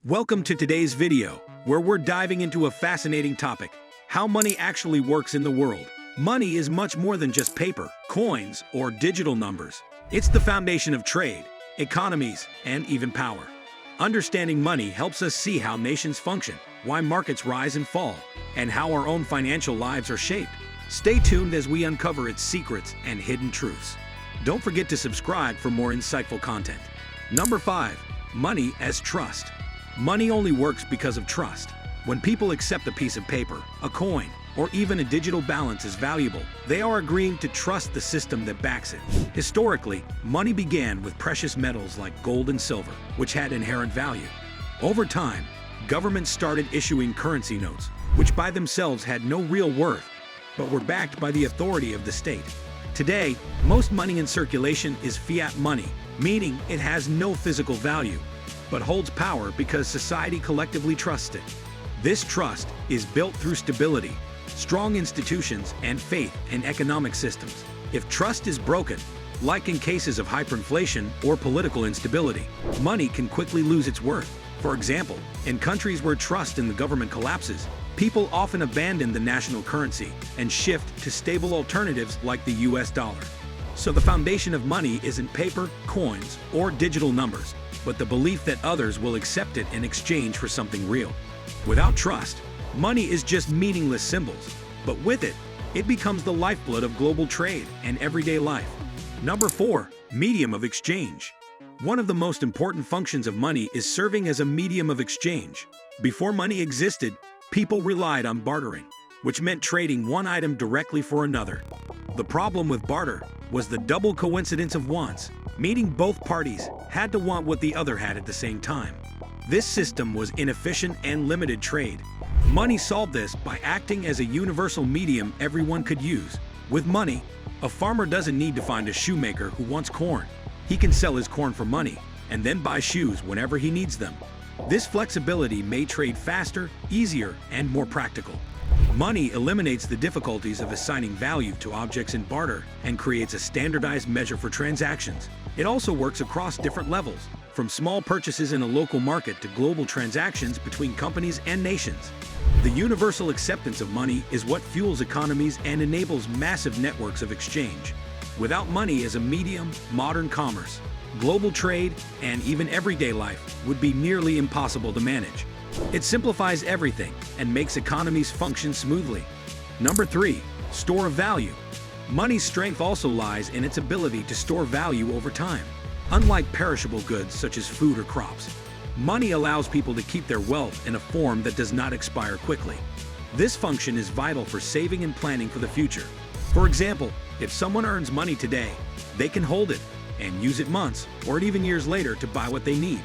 Welcome to today's video, where we're diving into a fascinating topic: how money actually works in the world. Money is much more than just paper, coins, or digital numbers. It's the foundation of trade, economies, and even power. Understanding money helps us see how nations function, why markets rise and fall, and how our own financial lives are shaped. Stay tuned as we uncover its secrets and hidden truths. Don't forget to subscribe for more insightful content. Number 5. Money as trust. Money only works because of trust. When people accept a piece of paper, a coin, or even a digital balance as valuable, they are agreeing to trust the system that backs it. Historically, money began with precious metals like gold and silver, which had inherent value. Over time, governments started issuing currency notes, which by themselves had no real worth, but were backed by the authority of the state. Today, most money in circulation is fiat money, meaning it has no physical value, but holds power because society collectively trusts it. This trust is built through stability, strong institutions, and faith in economic systems. If trust is broken, like in cases of hyperinflation or political instability, money can quickly lose its worth. For example, in countries where trust in the government collapses, people often abandon the national currency and shift to stable alternatives like the US dollar. So the foundation of money isn't paper, coins, or digital numbers, but the belief that others will accept it in exchange for something real. Without trust, money is just meaningless symbols, but with it, it becomes the lifeblood of global trade and everyday life. Number 4. Medium of exchange. One of the most important functions of money is serving as a medium of exchange. Before money existed, people relied on bartering, which meant trading one item directly for another. The problem with barter was the double coincidence of wants, meaning both parties had to want what the other had at the same time. This system was inefficient and limited trade. Money solved this by acting as a universal medium everyone could use. With money, a farmer doesn't need to find a shoemaker who wants corn. He can sell his corn for money and then buy shoes whenever he needs them. This flexibility made trade faster, easier, and more practical. Money eliminates the difficulties of assigning value to objects in barter and creates a standardized measure for transactions. It also works across different levels, from small purchases in a local market to global transactions between companies and nations. The universal acceptance of money is what fuels economies and enables massive networks of exchange. Without money as a medium, modern commerce, global trade, and even everyday life would be nearly impossible to manage. It simplifies everything and makes economies function smoothly. Number 3. Store of value. Money's strength also lies in its ability to store value over time. Unlike perishable goods such as food or crops, money allows people to keep their wealth in a form that does not expire quickly. This function is vital for saving and planning for the future. For example, if someone earns money today, they can hold it and use it months or even years later to buy what they need.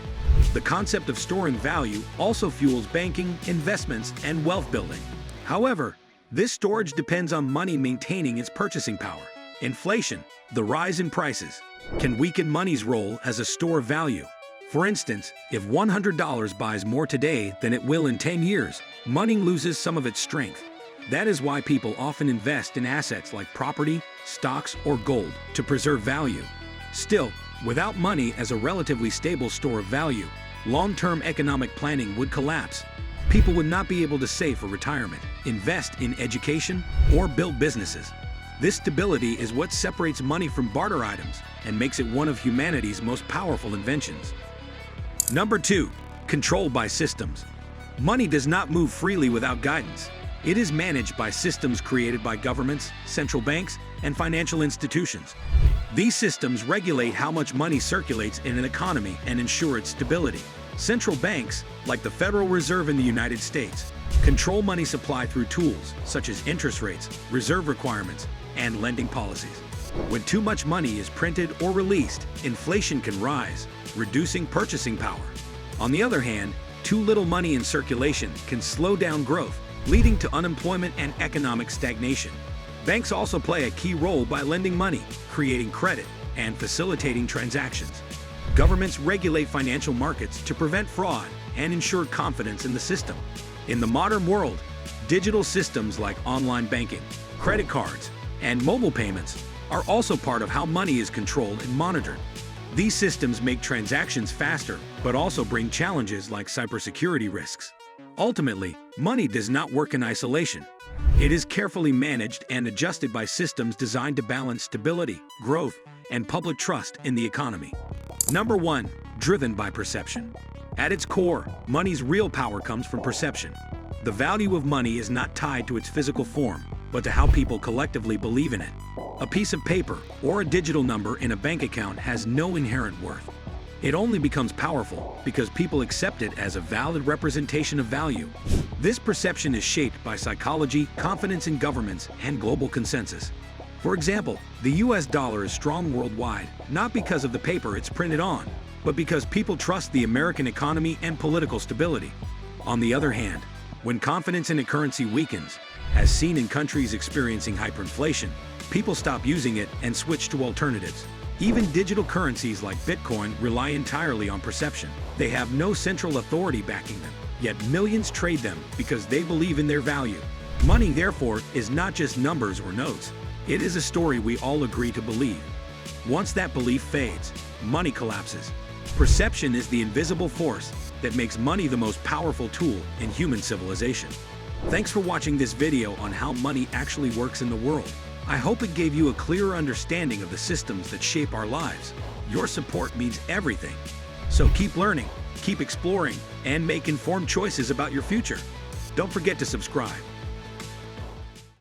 The concept of storing value also fuels banking, investments, and wealth building. However, this storage depends on money maintaining its purchasing power. Inflation, the rise in prices, can weaken money's role as a store of value. For instance, if $100 buys more today than it will in 10 years, money loses some of its strength. That is why people often invest in assets like property, stocks, or gold to preserve value. Still, without money as a relatively stable store of value, long-term economic planning would collapse. People would not be able to save for retirement, invest in education, or build businesses. This stability is what separates money from barter items and makes it one of humanity's most powerful inventions. Number 2. Control by systems. Money does not move freely without guidance. It is managed by systems created by governments, central banks, and financial institutions. These systems regulate how much money circulates in an economy and ensure its stability. Central banks, like the Federal Reserve in the United States, control money supply through tools such as interest rates, reserve requirements, and lending policies. When too much money is printed or released, inflation can rise, reducing purchasing power. On the other hand, too little money in circulation can slow down growth, leading to unemployment and economic stagnation. Banks also play a key role by lending money, creating credit, and facilitating transactions. Governments regulate financial markets to prevent fraud and ensure confidence in the system. In the modern world, digital systems like online banking, credit cards, and mobile payments are also part of how money is controlled and monitored. These systems make transactions faster, but also bring challenges like cybersecurity risks. Ultimately, money does not work in isolation. It is carefully managed and adjusted by systems designed to balance stability, growth, and public trust in the economy. Number 1. Driven by perception. At its core, money's real power comes from perception. The value of money is not tied to its physical form, but to how people collectively believe in it. A piece of paper or a digital number in a bank account has no inherent worth. It only becomes powerful because people accept it as a valid representation of value. This perception is shaped by psychology, confidence in governments, and global consensus. For example, the US dollar is strong worldwide, not because of the paper it's printed on, but because people trust the American economy and political stability. On the other hand, when confidence in a currency weakens, as seen in countries experiencing hyperinflation, people stop using it and switch to alternatives. Even digital currencies like Bitcoin rely entirely on perception. They have no central authority backing them, yet millions trade them because they believe in their value. Money, therefore, is not just numbers or notes. It is a story we all agree to believe. Once that belief fades, money collapses. Perception is the invisible force that makes money the most powerful tool in human civilization. Thanks for watching this video on how money actually works in the world. I hope it gave you a clearer understanding of the systems that shape our lives. Your support means everything. So keep learning, keep exploring, and make informed choices about your future. Don't forget to subscribe.